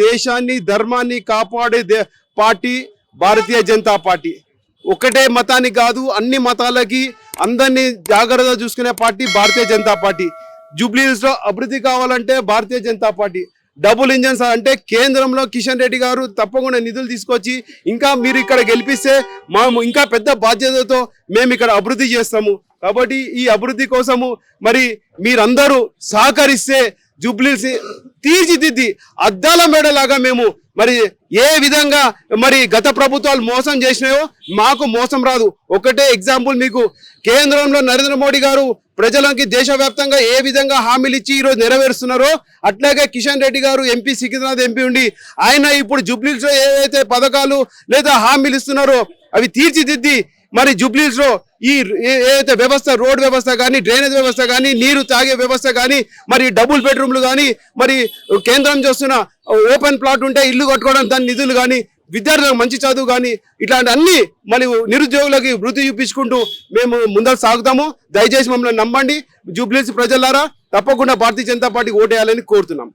దేశాన్ని ధర్మాన్ని కాపాడే పార్టీ భారతీయ జనతా పార్టీ. ఒకటే మతానికి కాదు, అన్ని మతాలకి అందరినీ జాగ్రత్తగా చూసుకునే పార్టీ భారతీయ జనతా పార్టీ. జూబ్లీహిల్స్ లో అభివృద్ధి కావాలంటే Bharatiya Janata party. Double engines అంటే కేంద్రంలో కిషన్ రెడ్డి గారు తప్పకుండా నిధులు తీసుకొచ్చి ఇంకా మీరు ఇక్కడ గెలిపిస్తే మేము ఇంకా పెద్ద బాధ్యతతో మేము ఇక్కడ అభివృద్ధి చేస్తాము. కాబట్టి ఈ అభివృద్ధి కోసము మరి మీరందరూ సహకరిస్తే జూబ్లీహిల్స్ తీర్చిదిద్ది అద్దాల మేడలాగా మేము మరి ఏ విధంగా మరి గత ప్రభుత్వాలు మోసం చేసినాయో మాకు మోసం రాదు. ఒకటే ఎగ్జాంపుల్, మీకు కేంద్రంలో నరేంద్ర మోడీ గారు ప్రజలకి దేశవ్యాప్తంగా ఏ విధంగా హామీలు ఇచ్చి ఈరోజు నెరవేరుస్తున్నారో అట్లాగే కిషన్ రెడ్డి గారు ఎంపీ, సికింద్రాబాద్ ఎంపీ ఉండి ఆయన ఇప్పుడు జూబ్లీహిల్స్ లో ఏవైతే పథకాలు లేదా హామీలు ఇస్తున్నారో అవి తీర్చిదిద్ది మరి జూబ్లీహిల్స్ లో ఈ ఏదైతే వ్యవస్థ, రోడ్ వ్యవస్థ కానీ, డ్రైనేజ్ వ్యవస్థ కానీ, నీరు తాగే వ్యవస్థ కానీ, మరి డబుల్ బెడ్రూమ్లు కానీ, మరి కేంద్రం చేస్తున్న ఓపెన్ ప్లాట్ ఉంటే ఇల్లు కట్టుకోవడం దాని నిధులు కానీ, విద్యార్థులకు మంచి చదువు కానీ, ఇట్లాంటి అన్ని మరి నిరుద్యోగులకి వృత్తి చూపించుకుంటూ మేము ముందరు సాగుతాము. దయచేసి మమ్మల్ని నమ్మండి. జూబ్లీహిల్స్ ప్రజలారా తప్పకుండా భారతీయ జనతా పార్టీకి ఓటేయాలని కోరుతున్నాం.